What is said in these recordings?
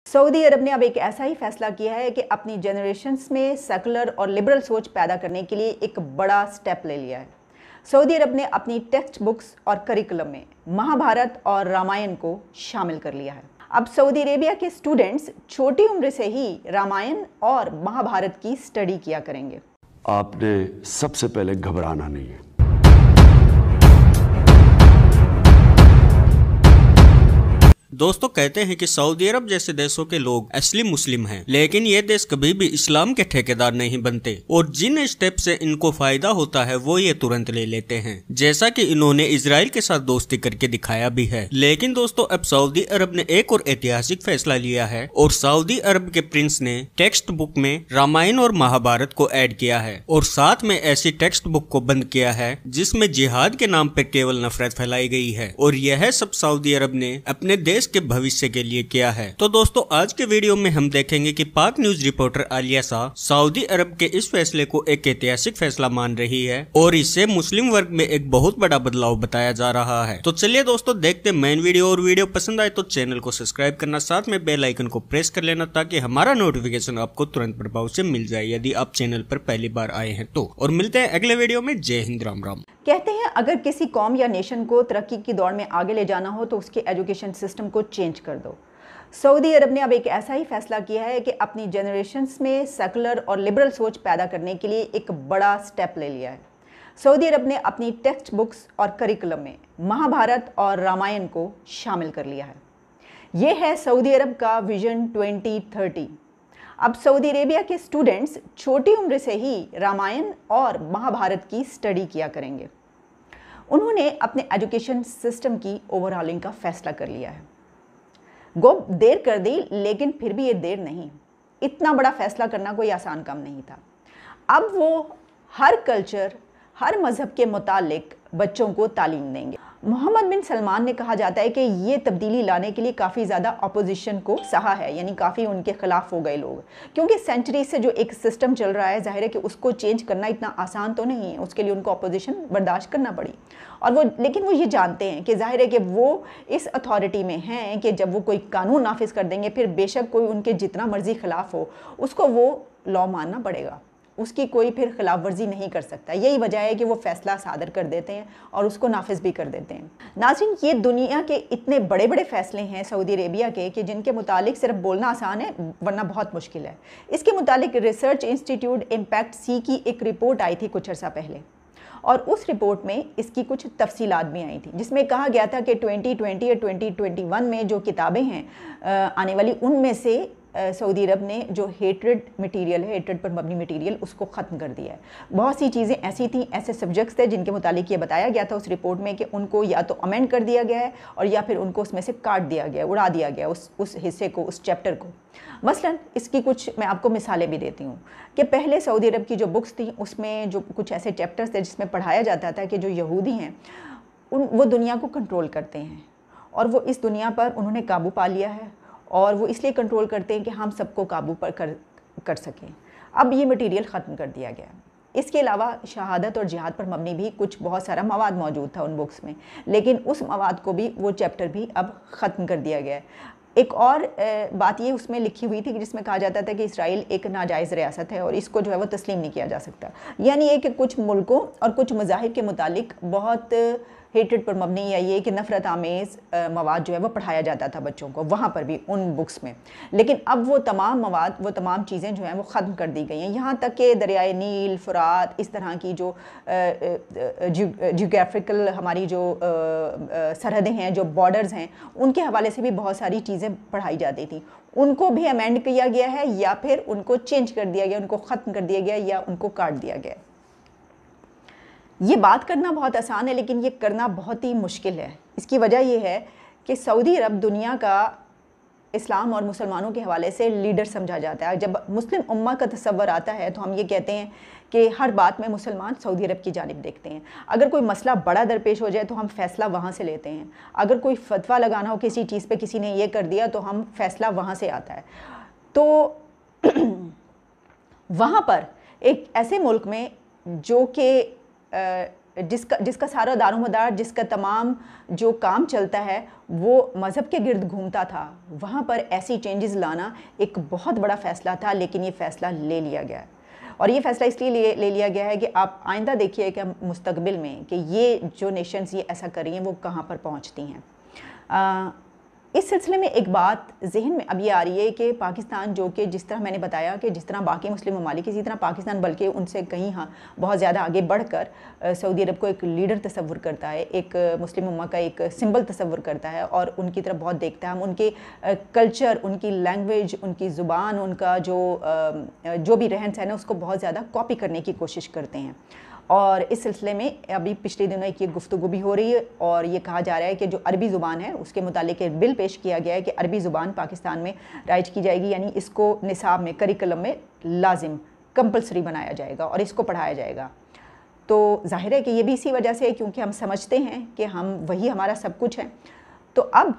Saudi अरब ने अब एक ऐसा ही फैसला किया है कि अपनी जनरेशन्स में सेकुलर और लिबरल सोच पैदा करने के लिए एक बड़ा स्टेप ले लिया है। सऊदी अरब ने अपनी टेक्स्ट बुक्स और करिकुलम में महाभारत और रामायण को शामिल कर लिया है। अब सऊदी अरेबिया के स्टूडेंट्स छोटी उम्र से ही रामायण और महाभारत की स्टडी किया करेंगे। आपने सबसे पहले घबराना नहीं है। दोस्तों, कहते हैं कि सऊदी अरब जैसे देशों के लोग असली मुस्लिम हैं, लेकिन ये देश कभी भी इस्लाम के ठेकेदार नहीं बनते और जिन स्टेप से इनको फायदा होता है वो ये तुरंत ले लेते हैं, जैसा कि इन्होंने इजराइल के साथ दोस्ती करके दिखाया भी है। लेकिन दोस्तों, अब सऊदी अरब ने एक और ऐतिहासिक फैसला लिया है और सऊदी अरब के प्रिंस ने टेक्स्ट बुक में रामायण और महाभारत को ऐड किया है और साथ में ऐसी टेक्स्ट बुक को बंद किया है जिसमें जिहाद के नाम पर केवल नफरत फैलाई गई है। और यह सब सऊदी अरब ने अपने देश के भविष्य के लिए किया है। तो दोस्तों, आज के वीडियो में हम देखेंगे कि Pak news reporter Aliya Shah Saudi Arab के इस फैसले को एक ऐतिहासिक फैसला मान रही है और इसे मुस्लिम वर्ग में एक बहुत बड़ा बदलाव बताया जा रहा है। तो चलिए दोस्तों, देखते मेन वीडियो। और वीडियो पसंद आए तो चैनल को सब्सक्राइब करना, साथ में बेल आइकन को प्रेस कर लेना ताकि हमारा नोटिफिकेशन आपको तुरंत प्रभाव से मिल जाए यदि आप चैनल पर पहली बार आए हैं तो। और मिलते हैं अगले वीडियो में। जय हिंद, राम राम। कहते हैं अगर किसी कौम या नेशन को तरक्की की दौड़ में आगे ले जाना हो तो उसके एजुकेशन सिस्टम को चेंज कर दो। सऊदी अरब ने अब एक ऐसा ही फैसला किया है कि अपनी जनरेशन्स में सेकुलर और लिबरल सोच पैदा करने के लिए एक बड़ा स्टेप ले लिया है। सऊदी अरब ने अपनी टेक्स्ट बुक्स और करिकुलम में महाभारत और रामायण को शामिल कर लिया है। ये है सऊदी अरब का विजन 2030। अब सऊदी अरेबिया के स्टूडेंट्स छोटी उम्र से ही रामायण और महाभारत की स्टडी किया करेंगे। उन्होंने अपने एजुकेशन सिस्टम की ओवरऑलिंग का फैसला कर लिया है। गो देर कर दी, लेकिन फिर भी ये देर नहीं। इतना बड़ा फैसला करना कोई आसान काम नहीं था। अब वो हर कल्चर, हर मज़हब के मुतालिक बच्चों को तालीम देंगे। मोहम्मद बिन सलमान ने कहा जाता है कि ये तब्दीली लाने के लिए काफ़ी ज़्यादा अपोजिशन को सहा है, यानी काफ़ी उनके खिलाफ हो गए लोग, क्योंकि सेंचुरी से जो एक सिस्टम चल रहा है, जाहिर है कि उसको चेंज करना इतना आसान तो नहीं है। उसके लिए उनको अपोजिशन बर्दाश्त करना पड़ी और लेकिन वो ये जानते हैं कि जाहिर है कि वो इस अथॉरिटी में हैं कि जब वो कोई कानून नाफिज कर देंगे, फिर बेशक कोई उनके जितना मर्जी खिलाफ हो, उसको वो लॉ मानना पड़ेगा, उसकी कोई फिर खिलाफ वर्जी नहीं कर सकता। यही वजह है कि वो फैसला सादर कर देते हैं और उसको नाफिज भी कर देते हैं। नाज़रीन, ये दुनिया के इतने बड़े बड़े फैसले हैं सऊदी अरेबिया के कि जिनके मुतालिक सिर्फ बोलना आसान है वरना बहुत मुश्किल है। इसके मुतालिक रिसर्च इंस्टीट्यूट इम्पैक्ट सी की एक रिपोर्ट आई थी कुछ अर्सा पहले और उस रिपोर्ट में इसकी कुछ तफसीलात भी आई थी, जिसमें कहा गया था कि 2020 या 2021 में जो किताबें हैं आने वाली, उनमें से सऊदी अरब ने जो हेट्रेड मटेरियल है, हेट्रेड पर मबनी मटेरियल, उसको ख़त्म कर दिया है। बहुत सी चीज़ें ऐसी थी, ऐसे सब्जेक्ट्स थे जिनके मुतालिक ये बताया गया था उस रिपोर्ट में कि उनको या तो अमेंड कर दिया गया है और या फिर उनको उसमें से काट दिया गया, उड़ा दिया गया उस हिस्से को, उस चैप्टर को। मसलन इसकी कुछ मैं आपको मिसालें भी देती हूँ कि पहले सऊदी अरब की जो बुक्स थी उसमें जो कुछ ऐसे चैप्टर्स थे जिसमें पढ़ाया जाता था कि जो यहूदी हैं वो दुनिया को कंट्रोल करते हैं और वो इस दुनिया पर उन्होंने काबू पा लिया है और वो इसलिए कंट्रोल करते हैं कि हम सबको काबू पर कर सकें। अब ये मटेरियल ख़त्म कर दिया गया। इसके अलावा शहादत और जिहाद पर मबनी भी कुछ बहुत सारा मवाद मौजूद था उन बुक्स में, लेकिन उस मवाद को भी, वो चैप्टर भी अब ख़त्म कर दिया गया है। एक और बात ये उसमें लिखी हुई थी कि जिसमें कहा जाता था कि इसराइल एक नाजायज़ रियासत है और इसको जो है वो तस्लीम नहीं किया जा सकता। यानी ये कि कुछ मुल्कों और कुछ मज़ाहिब के मुतालिक बहुत हेट्रेड पर मबनी या ये कि नफ़रत आमेज़ मवाद जो है वो पढ़ाया जाता था बच्चों को वहाँ पर भी, उन बुक्स में। लेकिन अब वो तमाम मवाद, वो तमाम चीज़ें जो हैं वो ख़त्म कर दी गई हैं। यहाँ तक कि दरियाए नील, फ़ुरात, इस तरह की जो जियोग्राफिकल हमारी जो सरहदें हैं, जो बॉर्डर्स हैं, उनके हवाले से भी बहुत सारी चीज़ें पढ़ाई जाती थी। उनको भी अमेंड किया गया है या फिर उनको चेंज कर दिया गया, उनको ख़त्म कर दिया गया या उनको काट दिया गया। ये बात करना बहुत आसान है लेकिन ये करना बहुत ही मुश्किल है। इसकी वजह यह है कि सऊदी अरब दुनिया का इस्लाम और मुसलमानों के हवाले से लीडर समझा जाता है। जब मुस्लिम उम्मा का तस्वर आता है तो हम ये कहते हैं कि हर बात में मुसलमान सऊदी अरब की जानिब देखते हैं। अगर कोई मसला बड़ा दरपेश हो जाए तो हम फ़ैसला वहाँ से लेते हैं। अगर कोई फतवा लगाना हो किसी चीज़ पे, किसी ने ये कर दिया तो हम फैसला वहाँ से आता है। तो वहाँ पर एक ऐसे मुल्क में जो कि जिसका सारा दारोमदार, जिसका तमाम जो काम चलता है वो मज़हब के गिर्द घूमता था, वहाँ पर ऐसी चेंजेस लाना एक बहुत बड़ा फ़ैसला था, लेकिन ये फ़ैसला ले लिया गया है। और ये फ़ैसला इसलिए ले लिया गया है कि आप आइंदा देखिए कि मुस्तकबिल में कि ये जो नेशंस ये ऐसा कर रही हैं वो कहाँ पर पहुँचती हैं। इस सिलसिले में एक बात जहन में अब ये आ रही है कि पाकिस्तान, जो कि जिस तरह मैंने बताया कि जिस तरह बाकी मुस्लिम ममालिक, इसी तरह पाकिस्तान बल्कि उनसे कहीं बहुत ज़्यादा आगे बढ़कर सऊदी अरब को एक लीडर तस्वुर करता है, एक मुस्लिम उम्मा का एक सिंबल तस्वुर करता है और उनकी तरफ बहुत देखता है। हम उनके कल्चर, उनकी लैंग्वेज, उनकी ज़ुबान, उनका जो भी रहन सहन है उसको बहुत ज़्यादा कॉपी करने की कोशिश करते हैं। और इस सिलसिले में अभी पिछले दिनों एक ये गुफ्तगू भी हो रही है और ये कहा जा रहा है कि जो अरबी ज़ुबान है उसके मुतालिक एक बिल पेश किया गया है कि अरबी ज़ुबान पाकिस्तान में राइज की जाएगी, यानी इसको निसाब में, करिकुलम में लाजिम कंपलसरी बनाया जाएगा और इसको पढ़ाया जाएगा। तो जाहिर है कि ये भी इसी वजह से है क्योंकि हम समझते हैं कि वही हमारा सब कुछ है। तो अब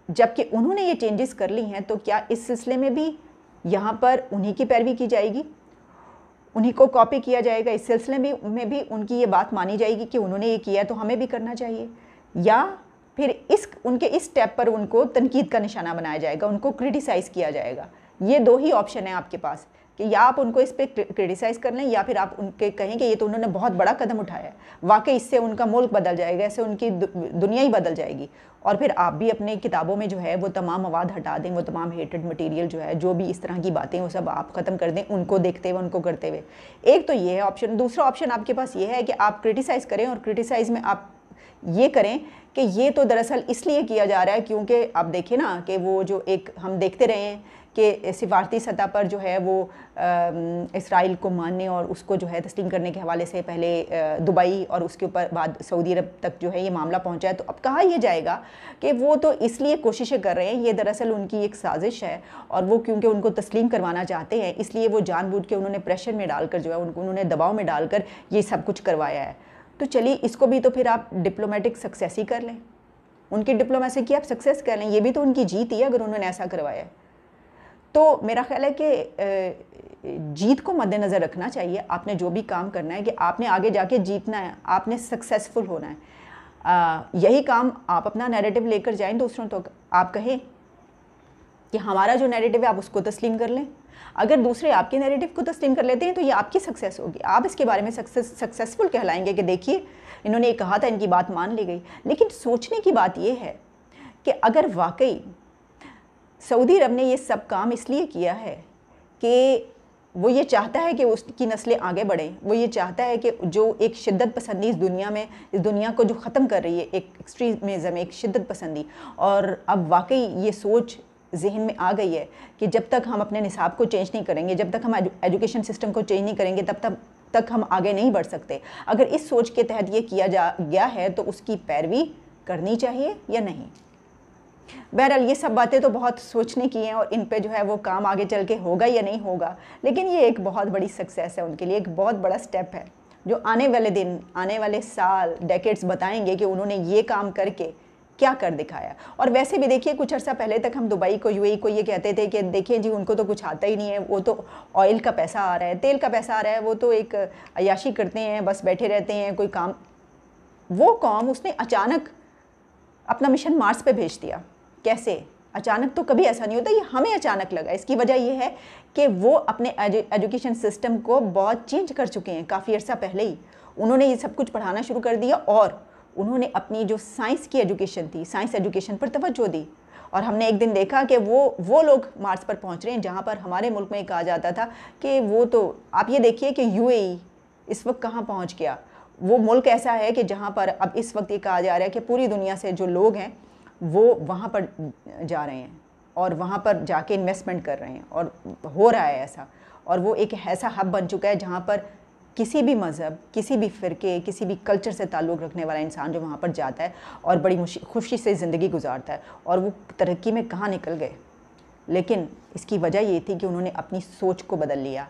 जबकि उन्होंने ये चेंजेस कर ली हैं, तो क्या इस सिलसिले में भी यहाँ पर उन्हीं की पैरवी की जाएगी, उन्हीं को कॉपी किया जाएगा? इस सिलसिले में भी उनकी ये बात मानी जाएगी कि उन्होंने ये किया है तो हमें भी करना चाहिए, या फिर उनके इस स्टेप पर उनको तनकीद का निशाना बनाया जाएगा, उनको क्रिटिसाइज़ किया जाएगा? ये दो ही ऑप्शन है आपके पास कि या आप उनको इस पर क्रिटिसाइज़ कर लें या फिर आप उनके कहें कि ये तो उन्होंने बहुत बड़ा कदम उठाया है, वाकई इससे उनका मुल्क बदल जाएगा, इससे उनकी दुनिया ही बदल जाएगी, और फिर आप भी अपने किताबों में जो है वो तमाम मवाद हटा दें, वो तमाम हेटेड मटेरियल जो है, जो भी इस तरह की बातें वो सब आप ख़त्म कर दें, उनको देखते हुए, उनको करते हुए। एक तो ये है ऑप्शन। दूसरा ऑप्शन आपके पास ये है कि आप क्रिटिसाइज़ करें और क्रिटिसाइज़ में आप ये करें कि ये तो दरअसल इसलिए किया जा रहा है क्योंकि आप देखें ना कि वो जो एक हम देखते रहे हैं कि सिफारती सतह पर जो है वो इसराइल को मानने और उसको जो है तस्लीम करने के हवाले से पहले दुबई और उसके ऊपर बाद सऊदी अरब तक जो है ये मामला पहुंचा है। तो अब कहा यह जाएगा कि वो तो इसलिए कोशिशें कर रहे हैं, ये दरअसल उनकी एक साजिश है और वो क्योंकि उनको तस्लीम करवाना चाहते हैं इसलिए वो जानबूझ के उन्होंने प्रेशर में डालकर जो है उन्होंने दबाव में डालकर ये सब कुछ करवाया है। तो चलिए इसको भी तो फिर आप डिप्लोमेटिक सक्सेस ही कर लें, उनकी डिप्लोमेसी की आप सक्सेस कर लें, ये भी तो उनकी जीत ही है अगर उन्होंने ऐसा करवाया है। तो मेरा ख्याल है कि जीत को मद्देनज़र रखना चाहिए। आपने जो भी काम करना है कि आपने आगे जाके जीतना है, आपने सक्सेसफुल होना है। यही काम आप अपना नैरेटिव लेकर जाएं दूसरों तक, आप कहें कि हमारा जो नैरेटिव है आप उसको तस्लीम कर लें। अगर दूसरे आपके नैरेटिव को तस्लीम कर लेते हैं तो ये आपकी सक्सेस होगी, आप इसके बारे में सक्सेसफुल कहलाएंगे कि देखिए इन्होंने ये कहा था, इनकी बात मान ली गई। लेकिन सोचने की बात ये है कि अगर वाकई सऊदी अरब ने ये सब काम इसलिए किया है कि वो ये चाहता है कि उसकी नस्लें आगे बढ़ें, वो ये चाहता है कि जो एक शिद्दत पसंदी इस दुनिया को जो ख़त्म कर रही है, एक एक्सट्रीमिज़म, एक शिद्दत पसंदी, और अब वाकई ये सोच जहन में आ गई है कि जब तक हम अपने निसाब को चेंज नहीं करेंगे, जब तक हम एजुकेशन सिस्टम को चेंज नहीं करेंगे, तब तक हम आगे नहीं बढ़ सकते। अगर इस सोच के तहत ये किया गया है तो उसकी पैरवी करनी चाहिए या नहीं। बहरहाल ये सब बातें तो बहुत सोचने की हैं और इन पे जो है वो काम आगे चल के होगा या नहीं होगा, लेकिन ये एक बहुत बड़ी सक्सेस है उनके लिए, एक बहुत बड़ा स्टेप है जो आने वाले दिन, आने वाले साल, डेकेड्स बताएंगे कि उन्होंने ये काम करके क्या कर दिखाया। और वैसे भी देखिए कुछ अर्सा पहले तक हम दुबई को, यूएई को ये कहते थे कि देखिए जी उनको तो कुछ आता ही नहीं है, वो तो ऑयल का पैसा आ रहा है, तेल का पैसा आ रहा है, वो तो एक अयाशी करते हैं, बस बैठे रहते हैं, कोई काम। वो कौम उसने अचानक अपना मिशन मार्स पे भेज दिया। कैसे? अचानक तो कभी ऐसा नहीं होता, ये हमें अचानक लगा। इसकी वजह ये है कि वो अपने एजुकेशन सिस्टम को बहुत चेंज कर चुके हैं। काफ़ी अर्सा पहले ही उन्होंने ये सब कुछ पढ़ाना शुरू कर दिया और उन्होंने अपनी जो साइंस की एजुकेशन थी, साइंस एजुकेशन पर तवज्जो दी। और हमने एक दिन देखा कि वो लोग मार्स पर पहुंच रहे हैं जहां पर हमारे मुल्क में कहा जाता था कि वो तो, आप ये देखिए कि यूएई इस वक्त कहाँ पहुंच गया। वो मुल्क ऐसा है कि जहां पर अब इस वक्त ये कहा जा रहा है कि पूरी दुनिया से जो लोग हैं वो वहाँ पर जा रहे हैं और वहाँ पर जाके इन्वेस्टमेंट कर रहे हैं और हो रहा है ऐसा। और वो एक ऐसा हब बन चुका है जहाँ पर किसी भी मज़हब, किसी भी फ़िरके, किसी भी कल्चर से ताल्लुक़ रखने वाला इंसान जो वहाँ पर जाता है और बड़ी खुशी से ज़िंदगी गुजारता है। और वो तरक्की में कहाँ निकल गए, लेकिन इसकी वजह ये थी कि उन्होंने अपनी सोच को बदल लिया।